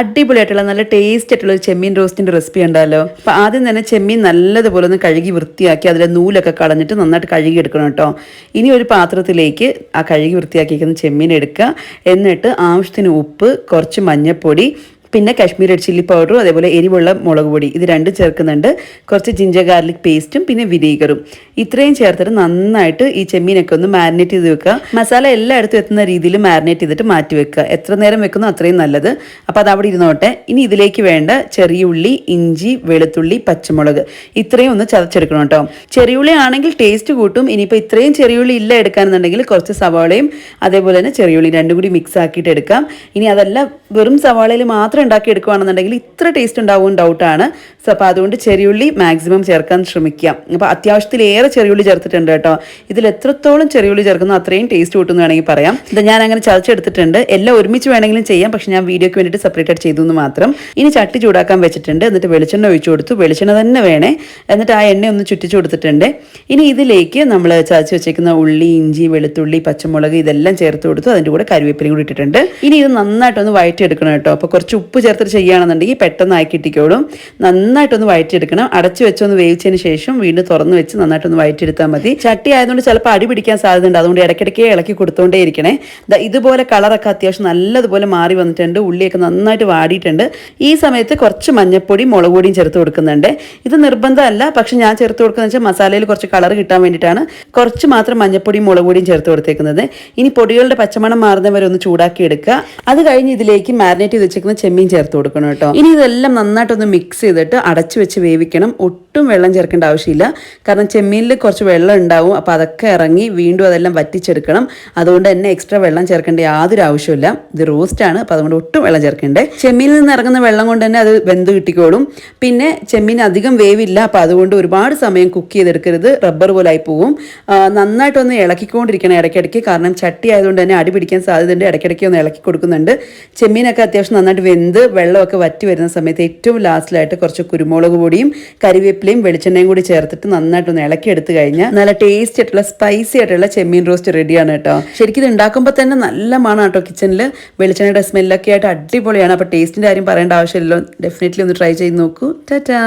അടിപൊളിയായിട്ടുള്ള നല്ല ടേസ്റ്റ് ആയിട്ടുള്ള ഒരു ചെമ്മീൻ റോസ്റ്റിൻ്റെ റെസിപ്പി ഉണ്ടല്ലോ. അപ്പോൾ ആദ്യം തന്നെ ചെമ്മീൻ നല്ലതുപോലെ ഒന്ന് കഴുകി വൃത്തിയാക്കി അതിലെ നൂലൊക്കെ കളഞ്ഞിട്ട് നന്നായിട്ട് കഴുകി എടുക്കണം കേട്ടോ. ഇനി ഒരു പാത്രത്തിലേക്ക് ആ കഴുകി വൃത്തിയാക്കിയിരിക്കുന്ന ചെമ്മീൻ എടുക്കുക. എന്നിട്ട് ആവശ്യത്തിന് ഉപ്പ്, കുറച്ച് മഞ്ഞൾപ്പൊടി, പിന്നെ കാശ്മീരി റെഡ് ചില്ലി പൗഡറും അതേപോലെ എരിവുള്ള മുളക് പൊടി ഇത് രണ്ടും ചേർക്കുന്നുണ്ട്. കുറച്ച് ജിഞ്ചർ ഗാർലിക് പേസ്റ്റും പിന്നെ വിനീഗറും ഇത്രയും ചേർത്തിട്ട് നന്നായിട്ട് ഈ ചെമ്മീനൊക്കെ ഒന്ന് മാരിനേറ്റ് ചെയ്ത് വെക്കുക. മസാല എല്ലായിടത്തും എത്തുന്ന രീതിയിൽ മാരിനേറ്റ് ചെയ്തിട്ട് മാറ്റി വെക്കുക. എത്ര നേരം വെക്കുന്നോ അത്രയും നല്ലത്. അപ്പോൾ അത് അവിടെ ഇരുന്നോട്ടെ. ഇനി ഇതിലേക്ക് വേണ്ട ചെറിയ ഉള്ളി, ഇഞ്ചി, വെളുത്തുള്ളി, പച്ചമുളക് ഇത്രയും ഒന്ന് ചതച്ചെടുക്കണം കേട്ടോ. ചെറിയുള്ളി ആണെങ്കിൽ ടേസ്റ്റ് കൂട്ടും. ഇനിയിപ്പോൾ ഇത്രയും ചെറിയുള്ളി ഇല്ല എടുക്കാനെന്നുണ്ടെങ്കിൽ കുറച്ച് സവാളയും അതേപോലെ തന്നെ ചെറിയുള്ളി രണ്ടും കൂടി മിക്സ് ആക്കിയിട്ട് എടുക്കാം. ഇനി അതല്ല വെറും സവാളയിൽ മാത്രം ഉണ്ടാക്കി എടുക്കുകയാണെന്നുണ്ടെങ്കിൽ ഇത്ര ടേസ്റ്റ് ഉണ്ടാവും ഡൗട്ടാണ്. സോ അപ്പോൾ അതുകൊണ്ട് ചെറിയുള്ളി മാക്സിമം ചേർക്കാൻ ശ്രമിക്കാം. അപ്പോൾ അത്യാവശ്യത്തിലേറെ ചെറിയുള്ളി ചേർത്തിട്ടുണ്ട് കേട്ടോ. ഇതിൽ എത്രത്തോളം ചെറിയുള്ളി ചേർക്കുന്നോ അത്രയും ടേസ്റ്റ് കൂട്ടുമെന്ന് വേണമെങ്കിൽ പറയാം. ഇത് ഞാൻ അങ്ങനെ ചതച്ചെടുത്തിട്ടുണ്ട്. എല്ലാം ഒരുമിച്ച് വേണമെങ്കിലും ചെയ്യാം, പക്ഷെ ഞാൻ വീഡിയോയ്ക്ക് വേണ്ടിയിട്ട് സെപ്പറേറ്റ് ചെയ്തു എന്ന് മാത്രം. ഇനി ചട്ടി ചൂടാക്കാൻ വെച്ചിട്ടുണ്ട്. എന്നിട്ട് വെളിച്ചെണ്ണ ഒഴിച്ചു കൊടുത്തു. വെളിച്ചെണ്ണ തന്നെ വേണേ. എന്നിട്ട് ആ എണ്ണ ഒന്ന് ചുറ്റിച്ചു കൊടുത്തിട്ടുണ്ട്. ഇനി ഇതിലേക്ക് നമ്മൾ ചതച്ച് വെച്ചേക്കുന്ന ഉള്ളി, ഇഞ്ചി, വെളുത്തുള്ളി, പച്ചമുളക് ഇതെല്ലാം ചേർത്ത് കൊടുത്തു. അതിൻ്റെ കൂടെ കറിവേപ്പിലയും കൂടി ഇട്ടിട്ടുണ്ട്. ഇനി ഇത് നന്നായിട്ടൊന്ന് വഴറ്റിയെടുക്കണം കേട്ടോ. അപ്പോൾ കുറച്ച് ഉപ്പ് ചേർത്തിട്ട് ചെയ്യുകയാണെന്നുണ്ടെങ്കിൽ പെട്ടെന്ന് ആക്കി കിട്ടിക്കോളും. നന്നായിട്ടൊന്ന് വഴറ്റിയെടുക്കണം. അടച്ചു വെച്ചൊന്ന് വേവിച്ചതിന് ശേഷം വീണ്ടും തുറന്ന് വെച്ച് നന്നായിട്ടൊന്ന് വഴറ്റിയെടുത്താൽ മതി. ചട്ടി ആയതുകൊണ്ട് ചിലപ്പോൾ അടി പിടിക്കാൻ സാധ്യതയുണ്ട്. അതുകൊണ്ട് ഇടയ്ക്കിടയ്ക്ക് ഇളക്കി കൊടുത്തുകൊണ്ടേ ഇരിക്കണേ. ഇതുപോലെ കളറൊക്കെ അത്യാവശ്യം നല്ലതുപോലെ മാറി വന്നിട്ടുണ്ട്. ഉള്ളിയൊക്കെ നന്നായിട്ട് വാടിയിട്ടുണ്ട്. ഈ സമയത്ത് കുറച്ച് മഞ്ഞൾപ്പൊടി, മുളക് പൊടിയും ചേർത്ത് കൊടുക്കുന്നുണ്ട്. ഇത് നിർബന്ധമല്ല, പക്ഷെ ഞാൻ ചേർത്ത് കൊടുക്കുന്നത് വെച്ചാൽ മസാലയിൽ കുറച്ച് കളർ കിട്ടാൻ വേണ്ടിയിട്ടാണ് കുറച്ച് മാത്രം മഞ്ഞൾപ്പൊടിയും മുളക് പൊടിയും ചേർത്ത് കൊടുത്തേക്കുന്നത്. ഇനി പൊടികളുടെ പച്ചമണം മാറുന്നവരെ ഒന്ന് ചൂടാക്കി എടുക്കുക. അത് കഴിഞ്ഞ് ഇതിലേക്ക് മാരിനേറ്റ് ചെയ്ത് വെച്ചേക്കുന്ന ചെമ്മീൻ ചേർത്ത് കൊടുക്കണം കേട്ടോ. ഇനി ഇതെല്ലാം നന്നായിട്ടൊന്ന് മിക്സ് ചെയ്തിട്ട് അടച്ചു വെച്ച് വേവിക്കണം. ഒട്ടും വെള്ളം ചേർക്കേണ്ട ആവശ്യമില്ല. കാരണം ചെമ്മീനിൽ കുറച്ച് വെള്ളം ഉണ്ടാവും. അപ്പോൾ അതൊക്കെ ഇറങ്ങി വീണ്ടും അതെല്ലാം വറ്റിച്ചെടുക്കണം. അതുകൊണ്ട് തന്നെ എക്സ്ട്രാ വെള്ളം ചേർക്കേണ്ട യാതൊരു ആവശ്യമില്ല. ഇത് റോസ്റ്റാണ്, അപ്പോൾ അതുകൊണ്ട് ഒട്ടും വെള്ളം ചേർക്കണ്ടേ. ചെമ്മീനിൽ നിന്ന് ഇറങ്ങുന്ന വെള്ളം കൊണ്ട് തന്നെ അത് വെന്ത് കിട്ടിക്കോളും. പിന്നെ ചെമ്മീൻ അധികം വേവില്ല, അപ്പോൾ അതുകൊണ്ട് ഒരുപാട് സമയം കുക്ക് ചെയ്തെടുക്കരുത്. റബ്ബർ പോലെ ആയി പോവും. നന്നായിട്ടൊന്ന് ഇളക്കിക്കൊണ്ടിരിക്കണം ഇടയ്ക്കിടയ്ക്ക്. കാരണം ചട്ടി ആയതുകൊണ്ട് തന്നെ അടി പിടിക്കാൻ സാധ്യതയുണ്ട്. ഇടയ്ക്കിടയ്ക്ക് ഒന്ന് ഇളക്കി കൊടുക്കുന്നുണ്ട്. ചെമ്മീനൊക്കെ അത്യാവശ്യം നന്നായിട്ട് വെന്ത് വെള്ളമൊക്കെ വറ്റി വരുന്ന സമയത്ത് ഏറ്റവും ലാസ്റ്റിലായിട്ട് കുറച്ച് കുരുമുളക് പൊടിയും കരിവേപ്പിലയും വെളിച്ചെണ്ണയും കൂടി ചേർത്തിട്ട് നന്നായിട്ടൊന്ന് ഇളക്കി എടുത്തു കഴിഞ്ഞാൽ നല്ല ടേസ്റ്റ് ആയിട്ടുള്ള സ്പൈസി ആയിട്ടുള്ള ചെമ്മീൻ റോസ്റ്റ് റെഡിയാണ് കേട്ടോ. ശരിക്കും ഇത് ഉണ്ടാക്കുമ്പോൾ തന്നെ നല്ല മണം കേട്ടോ. കിച്ചണിൽ വെളിച്ചെണ്ണയുടെ സ്മെല്ലൊക്കെ ആയിട്ട് അടിപൊളിയാണ്. അപ്പോൾ ടേസ്റ്റിൻ്റെ കാര്യം പറയേണ്ട ആവശ്യമില്ലല്ലോ. ഡെഫിനറ്റ്ലി ഒന്ന് ട്രൈ ചെയ്ത് നോക്കൂ. ടാറ്റാ.